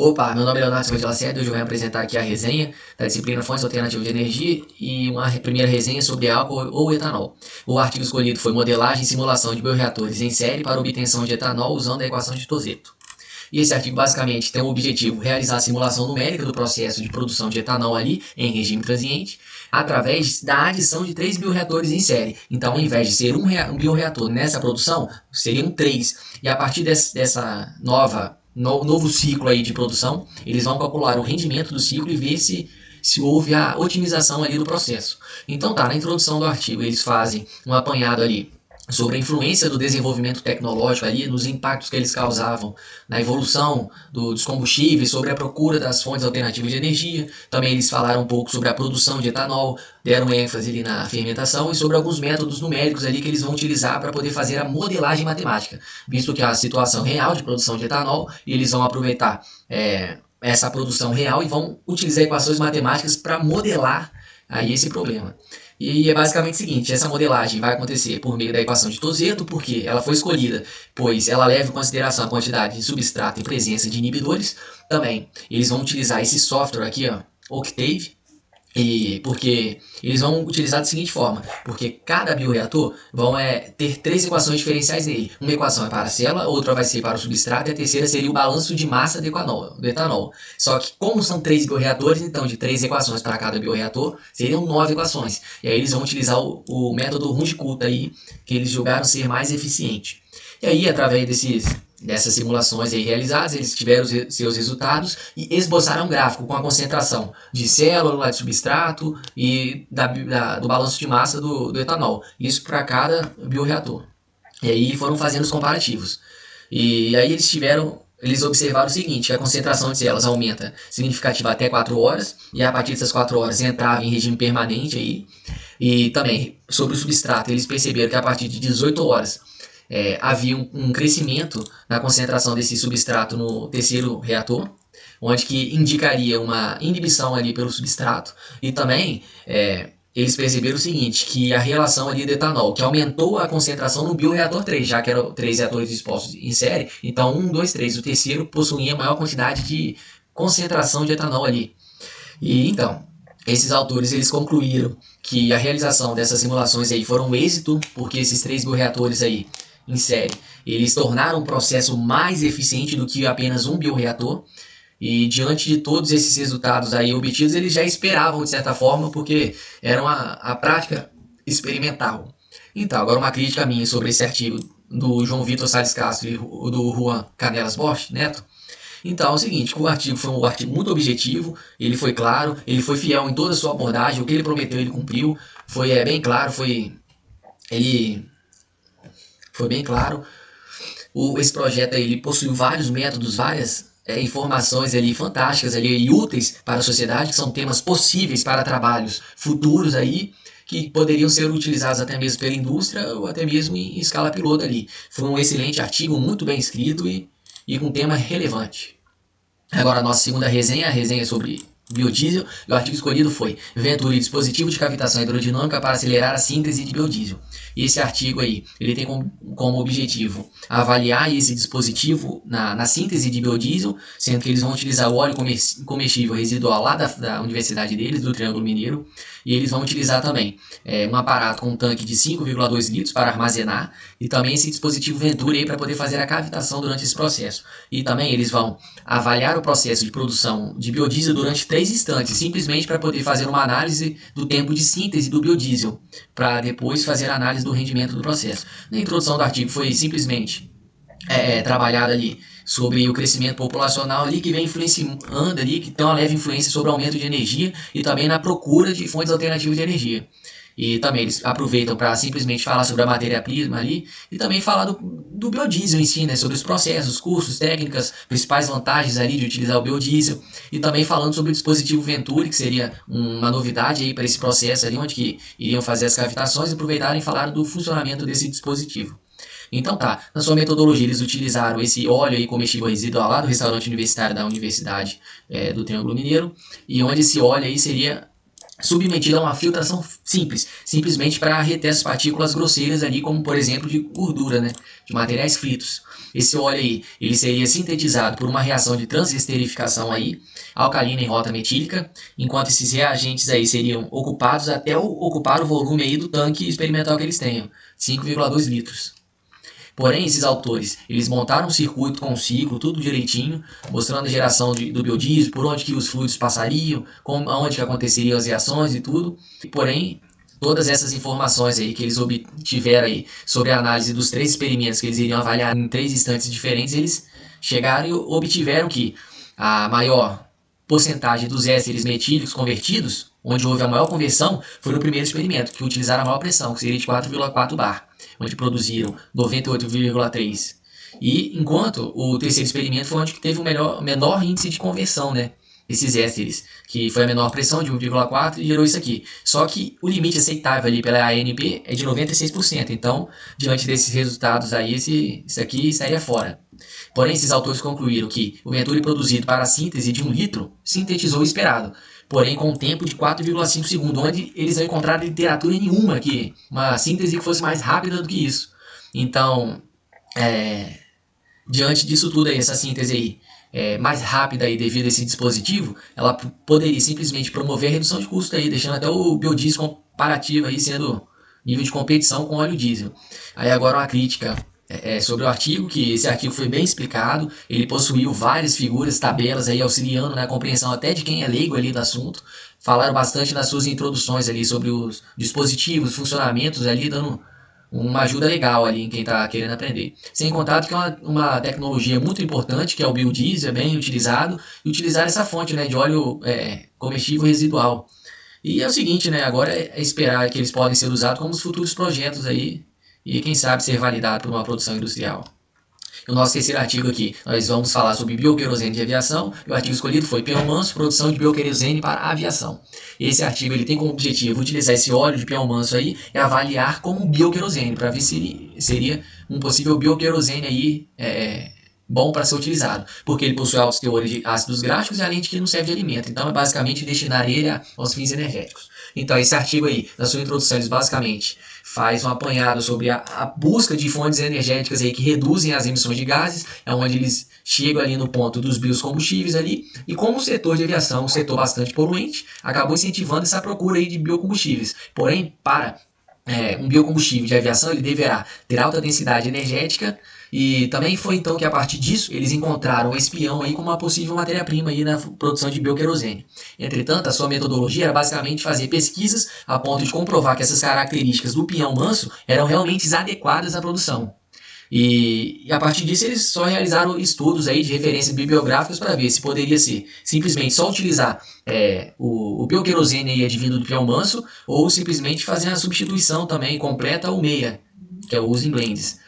Opa, meu nome é Leonardo Silva de Lacerda e hoje eu venho apresentar aqui a resenha da disciplina Fontes Alternativas de Energia e uma primeira resenha sobre álcool ou etanol. O artigo escolhido foi modelagem e simulação de bioreatores em série para obtenção de etanol usando a equação de Tozeto. E esse artigo basicamente tem o objetivo de realizar a simulação numérica do processo de produção de etanol ali em regime transiente através da adição de 3 bioreatores em série. Então, ao invés de ser um bioreator nessa produção, seriam 3. E a partir dessa novo ciclo aí de produção, eles vão calcular o rendimento do ciclo e ver se houve a otimização ali do processo. Então tá, na introdução do artigo eles fazem um apanhado ali sobre a influência do desenvolvimento tecnológico ali, nos impactos que eles causavam na evolução dos combustíveis, sobre a procura das fontes alternativas de energia. Também eles falaram um pouco sobre a produção de etanol, deram ênfase ali na fermentação e sobre alguns métodos numéricos ali que eles vão utilizar para poder fazer a modelagem matemática, visto que a situação real de produção de etanol, e eles vão aproveitar essa produção real e vão utilizar equações matemáticas para modelar aí esse problema. E é basicamente o seguinte, essa modelagem vai acontecer por meio da equação de Tozeto, porque ela foi escolhida, pois ela leva em consideração a quantidade de substrato e presença de inibidores. Também eles vão utilizar esse software aqui, ó, Octave, porque eles vão utilizar da seguinte forma, porque cada bioreator vão ter 3 equações diferenciais nele. Uma equação é para a célula, outra vai ser para o substrato e a terceira seria o balanço de massa do etanol. Só que como são 3 bioreatores, então de 3 equações para cada bioreator, seriam 9 equações. E aí eles vão utilizar o método Runge-Kutta aí, que eles julgaram ser mais eficiente. E aí, através dessas simulações aí realizadas, eles tiveram seus resultados e esboçaram um gráfico com a concentração de célula, de substrato e do balanço de massa do etanol. Isso para cada bioreator. E aí foram fazendo os comparativos. E aí eles observaram o seguinte, que a concentração de células aumenta significativa até 4 horas, e a partir dessas 4 horas entrava em regime permanente aí. E também, sobre o substrato, eles perceberam que a partir de 18 horas havia um crescimento na concentração desse substrato no terceiro reator, onde que indicaria uma inibição ali pelo substrato. E também eles perceberam o seguinte, que a relação ali do etanol, que aumentou a concentração no bioreator 3, já que eram 3 reatores dispostos em série, então 1, 2, 3, o terceiro possuía maior quantidade de concentração de etanol ali. E então, esses autores eles concluíram que a realização dessas simulações aí foram um êxito, porque esses 3 bioreatores aí em série, eles tornaram o processo mais eficiente do que apenas um bioreator, e diante de todos esses resultados aí obtidos, eles já esperavam de certa forma, porque era a prática experimental. Então, agora uma crítica minha sobre esse artigo do João Vitor Salles Castro e do Juan Canelas Bosch Neto. Então é o seguinte, o artigo foi um artigo muito objetivo, ele foi claro, ele foi fiel em toda a sua abordagem, o que ele prometeu ele cumpriu, foi bem claro, foi bem claro. Esse projeto aí, ele possui vários métodos, várias informações ali fantásticas ali, e úteis para a sociedade, que são temas possíveis para trabalhos futuros aí, que poderiam ser utilizados até mesmo pela indústria ou até mesmo em escala piloto ali. Foi um excelente artigo, muito bem escrito e com um tema relevante. Agora a nossa segunda resenha, a resenha sobre biodiesel, e o artigo escolhido foi Venturi, dispositivo de cavitação hidrodinâmica para acelerar a síntese de biodiesel. E esse artigo aí, ele tem como objetivo avaliar esse dispositivo na síntese de biodiesel, sendo que eles vão utilizar o óleo comestível residual lá da universidade deles, do Triângulo Mineiro, e eles vão utilizar também um aparato com um tanque de 5,2 litros para armazenar, e também esse dispositivo Venturi para poder fazer a cavitação durante esse processo. E também eles vão avaliar o processo de produção de biodiesel durante 3 instantes, simplesmente para poder fazer uma análise do tempo de síntese do biodiesel, para depois fazer a análise do rendimento do processo. Na introdução do artigo foi simplesmente trabalhado ali sobre o crescimento populacional ali, que vem influenciando ali, que tem uma leve influência sobre o aumento de energia e também na procura de fontes alternativas de energia. E também eles aproveitam para simplesmente falar sobre a matéria-prima ali e também falar do biodiesel em si, né, sobre os processos, custos, técnicas, principais vantagens ali de utilizar o biodiesel, e também falando sobre o dispositivo Venturi, que seria uma novidade aí para esse processo ali, onde que iriam fazer as cavitações, e aproveitaram e falaram do funcionamento desse dispositivo. Então tá, na sua metodologia eles utilizaram esse óleo aí comestível residual lá do restaurante universitário da Universidade do Triângulo Mineiro, e onde esse óleo aí seria submetido a uma filtração simples, simplesmente para reter as partículas grosseiras ali, como por exemplo de gordura, né, de materiais fritos. Esse óleo aí, ele seria sintetizado por uma reação de transesterificação aí, alcalina em rota metílica, enquanto esses reagentes aí seriam ocupados até ocupar o volume aí do tanque experimental que eles tenham, 5,2 litros. Porém, esses autores, eles montaram um circuito com um ciclo, tudo direitinho, mostrando a geração do biodiesel, por onde que os fluidos passariam, onde que aconteceriam as reações e tudo. Porém, todas essas informações aí que eles obtiveram aí sobre a análise dos 3 experimentos que eles iriam avaliar em 3 instantes diferentes, eles chegaram e obtiveram que a maior porcentagem dos ésteres metílicos convertidos, onde houve a maior conversão, foi no primeiro experimento, que utilizaram a maior pressão, que seria de 4,4 bar, onde produziram 98,3. E enquanto o terceiro experimento foi onde teve o menor índice de conversão, né? Esses ésteres, que foi a menor pressão de 1,4 e gerou isso aqui. Só que o limite aceitável ali pela ANP é de 96%. Então, diante desses resultados aí, isso aqui estaria fora. Porém, esses autores concluíram que o mercúrio produzido para a síntese de 1 litro sintetizou o esperado, porém com um tempo de 4,5 segundos, onde eles não encontraram literatura nenhuma aqui, uma síntese que fosse mais rápida do que isso. Então, diante disso tudo aí, essa síntese aí, mais rápida aí devido a esse dispositivo, ela poderia simplesmente promover a redução de custo aí, deixando até o biodiesel comparativo aí sendo nível de competição com óleo diesel. Aí agora uma crítica sobre o artigo, que esse artigo foi bem explicado, ele possuiu várias figuras, tabelas aí auxiliando na compreensão até de quem é leigo ali do assunto. Falaram bastante nas suas introduções ali sobre os dispositivos, funcionamentos ali, dando uma ajuda legal ali em quem está querendo aprender. Sem contar que é uma tecnologia muito importante, que é o biodiesel, bem utilizado, e utilizar essa fonte, né, de óleo comestível residual. E é o seguinte, né, agora é esperar que eles podem ser usados como os futuros projetos aí, e quem sabe ser validado por uma produção industrial. No nosso terceiro artigo aqui, nós vamos falar sobre bioquerosene de aviação, e o artigo escolhido foi Pinhão Manso, produção de bioquerosene para a aviação. Esse artigo ele tem como objetivo utilizar esse óleo de pinhão manso aí e avaliar como bioquerosene, para ver se seria um possível bioquerosene aí bom para ser utilizado, porque ele possui altos teores de ácidos graxos e além de que não serve de alimento, então é basicamente destinar ele aos fins energéticos. Então esse artigo aí, na sua introdução, eles basicamente faz um apanhado sobre a busca de fontes energéticas aí que reduzem as emissões de gases, é onde eles chegam ali no ponto dos biocombustíveis ali, e como o setor de aviação, um setor bastante poluente, acabou incentivando essa procura aí de biocombustíveis. Porém, para um biocombustível de aviação, ele deverá ter alta densidade energética, e também foi então que a partir disso eles encontraram o espião aí como uma possível matéria-prima aí na produção de bioquerosene. Entretanto, a sua metodologia era basicamente fazer pesquisas a ponto de comprovar que essas características do pinhão manso eram realmente adequadas à produção. E a partir disso eles só realizaram estudos aí de referências bibliográficas para ver se poderia ser simplesmente só utilizar o bioquerosene aí advindo do pinhão manso ou simplesmente fazer a substituição também completa ou meia, que é o uso em blends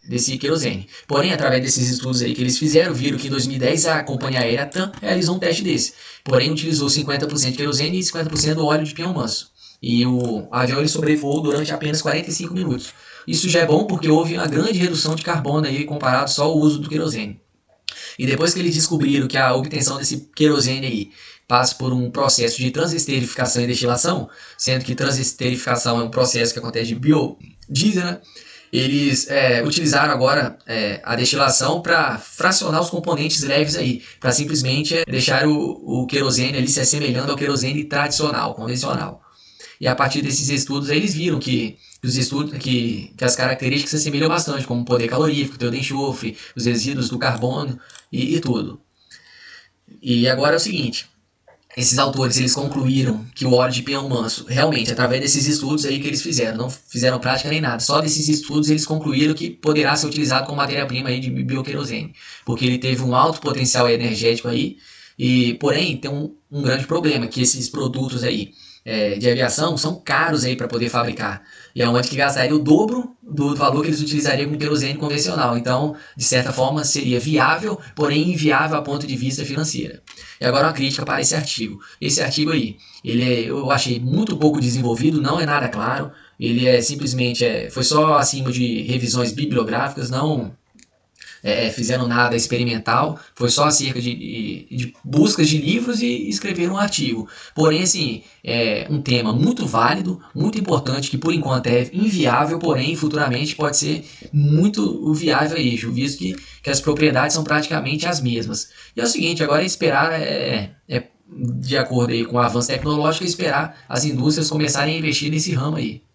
desse querosene. Porém, através desses estudos aí que eles fizeram, viram que em 2010 a companhia aérea TAM realizou um teste desse. Porém, utilizou 50% de querosene e 50% do óleo de pinhão manso. E o avião ele sobrevoou durante apenas 45 minutos. Isso já é bom porque houve uma grande redução de carbono aí comparado só ao uso do querosene. E depois que eles descobriram que a obtenção desse querosene aí passa por um processo de transesterificação e destilação, sendo que transesterificação é um processo que acontece de biodiesel, né? Eles utilizaram agora a destilação para fracionar os componentes leves aí, para simplesmente deixar o querosene ali se assemelhando ao querosene tradicional, convencional. E a partir desses estudos eles viram que as características se assemelham bastante, como o poder calorífico, o teor de enxofre, os resíduos do carbono e tudo. E agora é o seguinte, esses autores eles concluíram que o óleo de pinhão manso, realmente, através desses estudos aí que eles fizeram, não fizeram prática nem nada, só desses estudos eles concluíram que poderá ser utilizado como matéria-prima aí de bioquerosene, porque ele teve um alto potencial energético aí, e porém tem um grande problema, que esses produtos aí de aviação são caros aí para poder fabricar, e é onde que gastaria o dobro do valor que eles utilizariam com querosene convencional. Então, de certa forma, seria viável, porém inviável a ponto de vista financeiro. E agora uma crítica para esse artigo. Esse artigo aí, eu achei muito pouco desenvolvido, não é nada claro, ele simplesmente foi só acima de revisões bibliográficas, não fizeram nada experimental, foi só acerca de buscas de livros e escreveram um artigo. Porém, assim, é um tema muito válido, muito importante, que por enquanto é inviável, porém futuramente pode ser muito viável aí, visto que as propriedades são praticamente as mesmas. E é o seguinte, agora é esperar, de acordo aí com o avanço tecnológico, é esperar as indústrias começarem a investir nesse ramo aí.